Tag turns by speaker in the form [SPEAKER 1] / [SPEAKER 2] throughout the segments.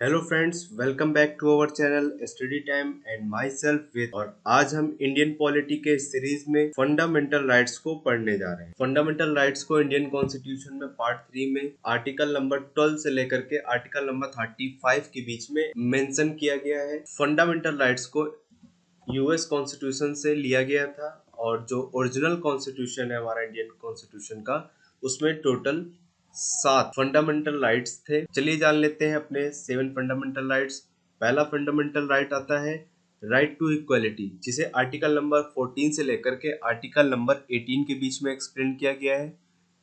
[SPEAKER 1] Hello friends, welcome back to our channel study time and myself with. और आज हम Indian polity के series में fundamental rights को पढ़ने जा रहे हैं। फंडामेंटल राइट्स को इंडियन कॉन्स्टिट्यूशन में पार्ट 3 में आर्टिकल नंबर 12 से लेकर के आर्टिकल नंबर 35 के बीच में मेंशन किया गया है। फंडामेंटल राइट्स को यूएस कॉन्स्टिट्यूशन से लिया गया था और जो ओरिजिनल कॉन्स्टिट्यूशन है हमारा इंडियन कॉन्स्टिट्यूशन का, उसमें टोटल 7 फंडामेंटल राइट्स थे। चलिए जान लेते हैं अपने 7 फंडामेंटल राइट्स। पहला फंडामेंटल राइट आता है राइट टू इक्वलिटी, जिसे आर्टिकल नंबर 14 से लेकर के आर्टिकल नंबर 18 के बीच में एक्सप्लेन किया गया है।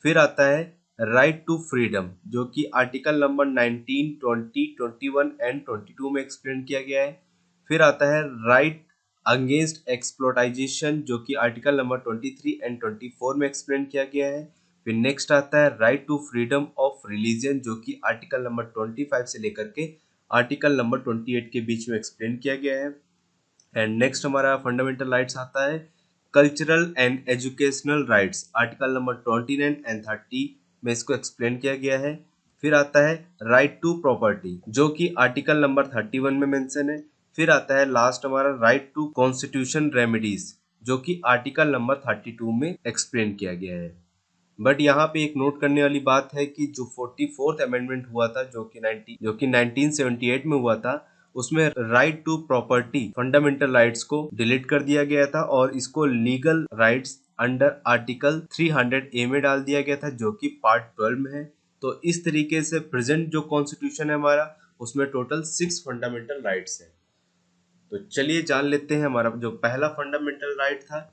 [SPEAKER 1] फिर आता है राइट टू फ्रीडम, जो कि आर्टिकल नंबर 19, 20, 21 एंड 22 में एक्सप्लेन किया गया है। फिर आता है राइट अगेंस्ट एक्सप्लोटाइजेशन, जो कि आर्टिकल नंबर 23 एंड 24 में एक्सप्लेन किया गया है। फिर नेक्स्ट आता है right to freedom of religion, जो कि आर्टिकल नंबर 25 से लेकर के आर्टिकल नंबर 28 के बीच में एक्सप्लेन किया गया है। एंड नेक्स्ट हमारा फंडामेंटल राइट्स आता है cultural and educational rights, article number 29 and 30 में इसको एक्सप्लेन किया गया है। फिर आता है राइट टू प्रॉपर्टी, जो कि आर्टिकल नंबर 31 में मेंशन है। फिर आता है लास्ट हमारा राइट टू कॉन्स्टिट्यूशन रेमेडीज, जो कि आर्टिकल नंबर 32 में एक्सप्लेन किया गया है। बट यहाँ पे एक नोट करने वाली बात है कि जो 44th अमेंडमेंट हुआ था, जो कि 1978 में हुआ था, उसमें right to property fundamental rights को डिलीट कर दिया गया था और इसको legal rights under article 300A में डाल दिया गया था, जो कि पार्ट 12 में है। तो इस तरीके से प्रेजेंट जो कॉन्स्टिट्यूशन है हमारा, उसमें टोटल 6 फंडामेंटल राइट्स है। तो चलिए जान लेते हैं हमारा जो पहला फंडामेंटल राइट था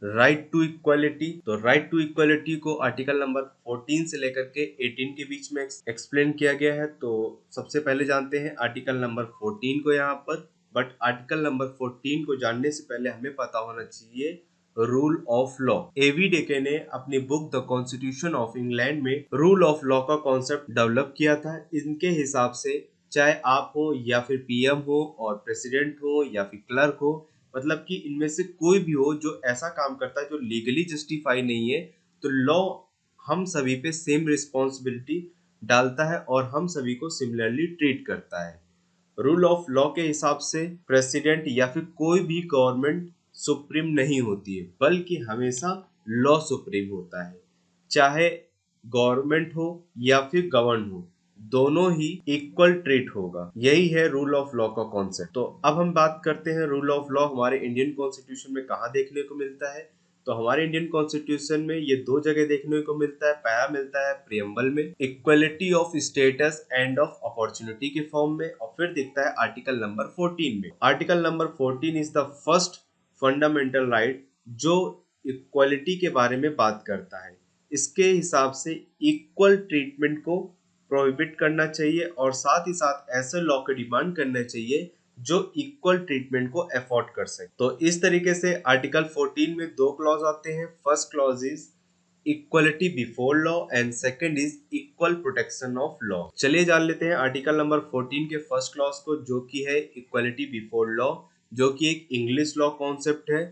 [SPEAKER 1] राइट टू इक्वालिटी। तो राइट टू इक्वालिटी को आर्टिकल नंबर 14 से लेकर के 18 के बीच में एक्सप्लेन किया गया है। तो सबसे पहले जानते हैं आर्टिकल नंबर 14 को यहाँ पर। बट आर्टिकल नंबर 14 को जानने से पहले हमें पता होना चाहिए रूल ऑफ लॉ। एवी डेके ने अपनी book the constitution of England में रूल ऑफ लॉ का कॉन्सेप्ट डेवलप किया था। इनके हिसाब से चाहे आप हो या फिर पीएम हो और प्रेसिडेंट हो या फिर क्लर्क हो, मतलब कि इनमें से कोई भी हो जो ऐसा काम करता है जो लीगली जस्टिफाई नहीं है, तो लॉ हम सभी पे सेम रिस्पॉन्सिबिलिटी डालता है और हम सभी को सिमिलरली ट्रीट करता है। रूल ऑफ लॉ के हिसाब से प्रेसिडेंट या फिर कोई भी गवर्नमेंट सुप्रीम नहीं होती है, बल्कि हमेशा लॉ सुप्रीम होता है। चाहे गवर्नमेंट हो या फिर गवर्न हो, दोनों ही इक्वल ट्रीट होगा। यही है रूल ऑफ लॉ का कॉन्सेप्ट। तो अब हम बात करते हैं रूल ऑफ लॉ हमारे इंडियन कॉन्स्टिट्यूशन में कहाँ देखने को मिलता है। तो हमारे इंडियन कॉन्स्टिट्यूशन में ये 2 जगह देखने को मिलता है। पहला मिलता है प्रियम्बल में, equality of status end of opportunity के फॉर्म में, और फिर दिखता है आर्टिकल नंबर 14 में। Article number 14 is the first fundamental right जो इक्वलिटी के बारे में बात करता है। इसके हिसाब से इक्वल ट्रीटमेंट को प्रोहिबिट करना चाहिए और साथ ही साथ ऐसे लॉ की डिमांड करना चाहिए जो इक्वल ट्रीटमेंट को अफोर्ड कर सके। तो इस तरीके से आर्टिकल 14 में 2 क्लॉज आते हैं। First clause is equality before law and second is equal protection of law. चलिए जान लेते हैं आर्टिकल नंबर 14 के फर्स्ट क्लॉज को, जो कि है इक्वलिटी बिफोर लॉ, जो कि एक इंग्लिश लॉ कॉन्सेप्ट है।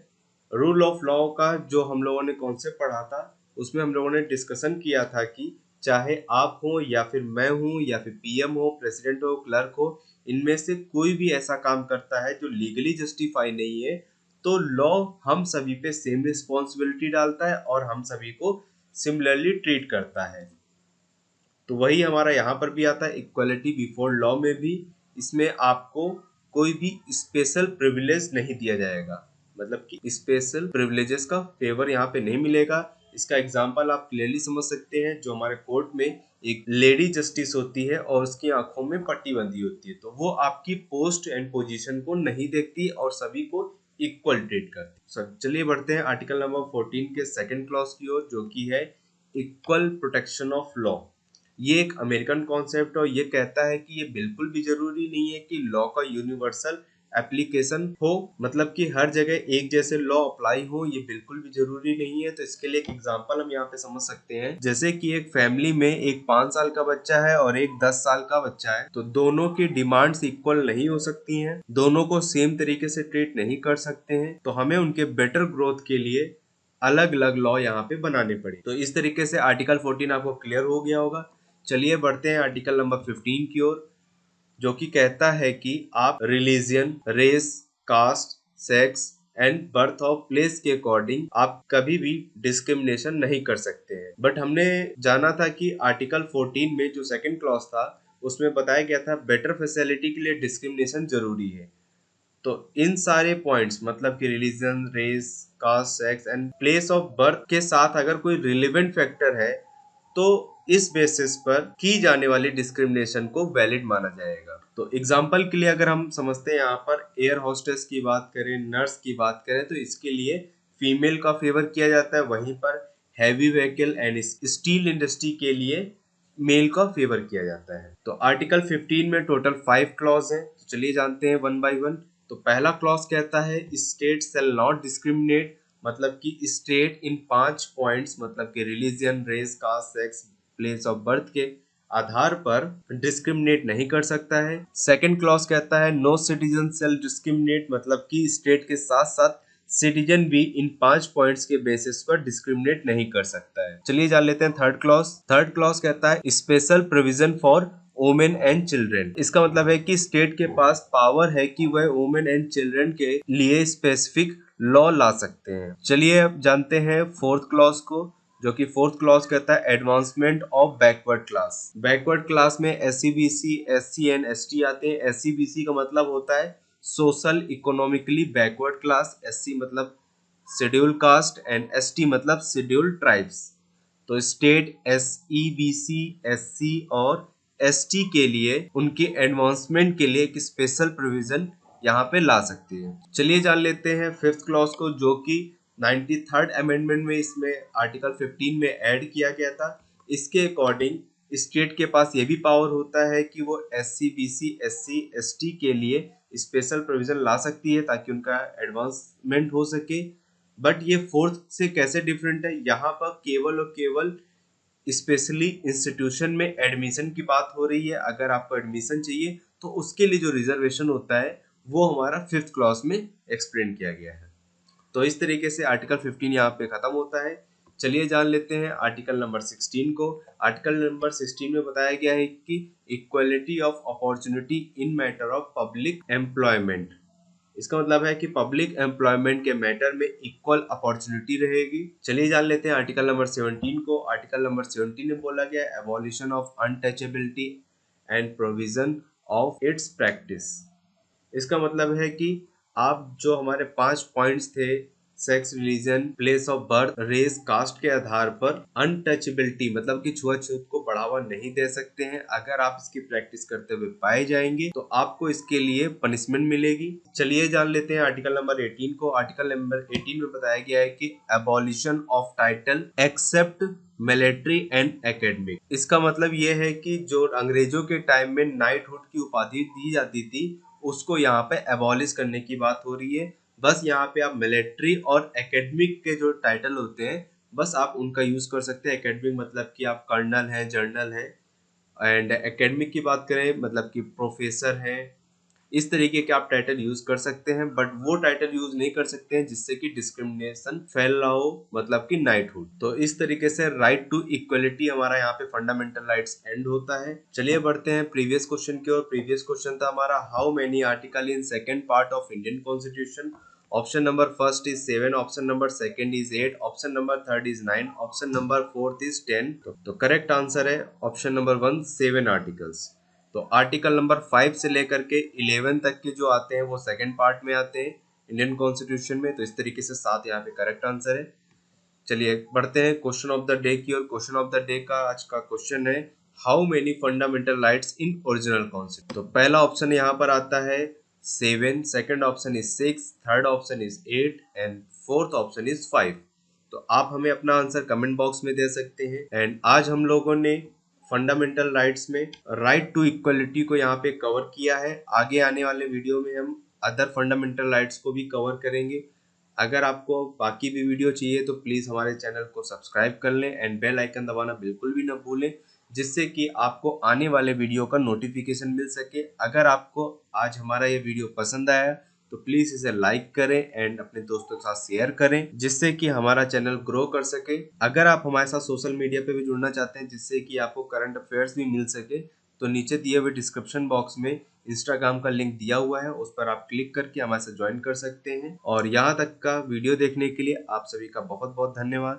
[SPEAKER 1] रूल ऑफ लॉ का जो हम लोगों ने कॉन्सेप्ट पढ़ा था, उसमें हम लोगों ने डिस्कशन किया था कि चाहे आप हो या फिर मैं हूं या फिर पीएम हो, प्रेसिडेंट हो, क्लर्क हो, इनमें से कोई भी ऐसा काम करता है जो लीगली जस्टिफाई नहीं है, तो लॉ हम सभी पे सेम रिस्पॉन्सिबिलिटी डालता है और हम सभी को सिमिलरली ट्रीट करता है। तो वही हमारा यहाँ पर भी आता है इक्वलिटी बिफोर लॉ में भी। इसमें आपको कोई भी स्पेशल प्रिविलेज नहीं दिया जाएगा, मतलब कि स्पेशल प्रिविलेजेस का फेवर यहाँ पे नहीं मिलेगा। इसका एग्जांपल आप क्लियरली समझ सकते हैं। जो हमारे कोर्ट में एक लेडी जस्टिस होती है और उसकी आंखों में पट्टी बंधी होती है, तो वो आपकी पोस्ट एंड पोजीशन को नहीं देखती और सभी को इक्वल ट्रीट करती है। सर चलिए बढ़ते हैं आर्टिकल नंबर 14 के सेकंड क्लॉज की ओर, जो कि है इक्वल प्रोटेक्शन ऑफ लॉ। ये एक अमेरिकन कॉन्सेप्ट और ये कहता है कि ये बिल्कुल भी जरूरी नहीं है कि लॉ का यूनिवर्सल एप्लीकेशन हो, मतलब कि हर जगह एक जैसे लॉ अप्लाई हो, ये बिल्कुल भी जरूरी नहीं है। तो इसके लिए एक एग्जांपल हम यहाँ पे समझ सकते हैं। जैसे कि एक फैमिली में एक 5 साल का बच्चा है और एक 10 साल का बच्चा है, तो दोनों की डिमांड्स इक्वल नहीं हो सकती हैं, दोनों को सेम तरीके से ट्रीट नहीं कर सकते हैं। तो हमें उनके बेटर ग्रोथ के लिए अलग अलग लॉ यहाँ पे बनाने पड़े। तो इस तरीके से आर्टिकल 14 आपको क्लियर हो गया होगा। चलिए बढ़ते हैं आर्टिकल नंबर 15 की ओर, जो कि कहता है कि आप religion, race, caste, sex and birth of place के अकॉर्डिंग आप कभी भी डिस्क्रिमिनेशन नहीं कर सकते हैं। बट हमने जाना था कि आर्टिकल 14 में जो सेकंड क्लॉज था उसमें बताया गया था बेटर फैसिलिटी के लिए डिस्क्रिमिनेशन जरूरी है। तो इन सारे पॉइंट्स मतलब कि religion, race, caste, sex and place of birth के साथ अगर कोई रिलेवेंट फैक्टर है तो इस बेसिस पर की जाने वाली डिस्क्रिमिनेशन को वैलिड माना जाएगा। तो एग्जाम्पल के लिए अगर हम समझते हैं, यहाँ पर एयर होस्टेस की बात करें, नर्स की बात करें, तो इसके लिए फीमेल का फेवर किया जाता है। वहीं पर heavy vehicle and steel industry के लिए मेल का फेवर किया जाता है। तो आर्टिकल 15 में टोटल 5 क्लॉज हैं, तो चलिए जानते हैं वन बाय वन। तो पहला क्लॉज कहता है स्टेट शेल नॉट डिस्क्रिमिनेट, मतलब कि स्टेट इन 5 पॉइंट्स मतलब कि religion, race, caste, sex, place of birth के आधार पर डिस्क्रिमिनेट नहीं कर सकता है। सेकंड क्लॉज कहता है नो सिटीजन शेल डिस्क्रिमिनेट, मतलब कि स्टेट के साथ साथ सिटीजन भी इन 5 पॉइंट्स के बेसिस पर डिस्क्रिमिनेट नहीं कर सकता है। चलिए जान लेते हैं थर्ड क्लॉज। थर्ड क्लॉज कहता है special provision for women and children. इसका मतलब है कि स्टेट के पास पावर है कि वह वुमेन एंड चिल्ड्रेन के लिए स्पेसिफिक लॉ ला सकते हैं। चलिए अब जानते हैं फोर्थ क्लॉज को, जो कि फोर्थ क्लॉज कहता है advancement of backward class. Backward class में SC, BC, SC and ST आते हैं। SC, BC का मतलब होता है social economically backward class, SC मतलब शेड्यूल कास्ट एंड ST मतलब शेड्यूल ट्राइब्स। तो स्टेट SE, BC, SC और ST के लिए उनके एडवांसमेंट के लिए एक स्पेशल प्रोविजन यहाँ पे ला सकती है। चलिए जान लेते हैं फिफ्थ क्लॉज को, जो कि 93rd अमेंडमेंट में इसमें आर्टिकल 15 में ऐड किया गया था। इसके अकॉर्डिंग स्टेट के पास ये भी पावर होता है कि वो SC, BC, SC, ST के लिए स्पेशल प्रोविजन ला सकती है ताकि उनका एडवांसमेंट हो सके। बट ये फोर्थ से कैसे डिफरेंट है, यहाँ पर केवल और केवल स्पेशली इंस्टीट्यूशन में एडमिशन की बात हो रही है। अगर आपको एडमिशन चाहिए तो उसके लिए जो रिजर्वेशन होता है वो हमारा फिफ्थ क्लॉज में एक्सप्लेन किया गया है। तो इस तरीके से आर्टिकल 15 यहाँ पे खत्म होता है। चलिए जान लेते हैं आर्टिकल नंबर 16 को। आर्टिकल नंबर 16 में बताया गया है कि equality of opportunity in matter of public employment. इसका मतलब है कि पब्लिक एम्प्लॉयमेंट के मैटर में इक्वल अपॉर्चुनिटी रहेगी। चलिए जान लेते हैं आर्टिकल नंबर 17 को। आर्टिकल नंबर 17 में बोला गया है abolition of untouchability and provision of its practice. इसका मतलब है कि आप जो हमारे 5 पॉइंट्स थे, sex, religion, place of birth, race, caste के आधार पर अनटचेबिलिटी मतलब कि छुआछूत को बढ़ावा नहीं दे सकते हैं। अगर आप इसकी प्रैक्टिस करते हुए पाए जाएंगे तो आपको इसके लिए पनिशमेंट मिलेगी। चलिए जान लेते हैं आर्टिकल नंबर 18 को। आर्टिकल नंबर 18 में बताया गया है कि abolition of title except military and academic. इसका मतलब यह है कि जो अंग्रेजों के टाइम में नाइटहुड की उपाधि दी जाती थी उसको यहाँ पे एबॉलिश करने की बात हो रही है। बस यहाँ पे आप मिलिट्री और एकेडमिक के जो टाइटल होते हैं बस आप उनका यूज कर सकते हैं। एकेडमिक मतलब कि आप कर्नल हैं, जर्नल हैं, एंड एकेडमिक की बात करें मतलब कि प्रोफेसर हैं। इस तरीके के आप टाइटल यूज कर सकते हैं, बट वो टाइटल यूज नहीं कर सकते हैं जिससे कि डिस्क्रिमिनेशन फैल रहा हो, मतलब कि नाइटहुड। तो इस तरीके से राइट टू इक्वलिटी हमारा यहाँ पे फंडामेंटल राइट्स एंड होता है। चलिए बढ़ते हैं प्रीवियस क्वेश्चन की ओर। प्रीवियस क्वेश्चन था हमारा how many article in second part of Indian constitution. Option number first is 7, option number second is 8, option number third is 9, option number fourth is 10। तो correct answer है option number 1, 7 articles. तो article number 5 से लेकर के 11 तक के जो आते हैं वो सेकंड पार्ट में आते हैं इंडियन कॉन्स्टिट्यूशन में। तो इस तरीके से 7 यहाँ पे करेक्ट आंसर है। चलिए बढ़ते हैं क्वेश्चन ऑफ द डे की ओर। क्वेश्चन ऑफ द डे का आज का क्वेश्चन है how many fundamental rights in original constitution. तो पहला ऑप्शन यहाँ पर आता है 7, second option is 6, third option is 8 and fourth option is 5। तो आप हमें अपना आंसर कमेंट बॉक्स में दे सकते हैं। एंड आज हम लोगों ने फंडामेंटल राइट्स में राइट टू इक्वलिटी को यहाँ पे कवर किया है। आगे आने वाले वीडियो में हम अदर फंडामेंटल राइट्स को भी कवर करेंगे। अगर आपको बाकी भी वीडियो चाहिए तो प्लीज़ हमारे चैनल को सब्सक्राइब कर लें एंड बेल आइकन दबाना बिल्कुल भी न भूलें, जिससे कि आपको आने वाले वीडियो का नोटिफिकेशन मिल सके। अगर आपको आज हमारा ये वीडियो पसंद आया तो प्लीज इसे लाइक करें एंड अपने दोस्तों के साथ शेयर करें, जिससे कि हमारा चैनल ग्रो कर सके। अगर आप हमारे साथ सोशल मीडिया पे भी जुड़ना चाहते हैं जिससे कि आपको करंट अफेयर्स भी मिल सके, तो नीचे दिए हुए डिस्क्रिप्शन बॉक्स में इंस्टाग्राम का लिंक दिया हुआ है, उस पर आप क्लिक करके हमारे साथ ज्वाइन कर सकते हैं। और यहाँ तक का वीडियो देखने के लिए आप सभी का बहुत बहुत धन्यवाद।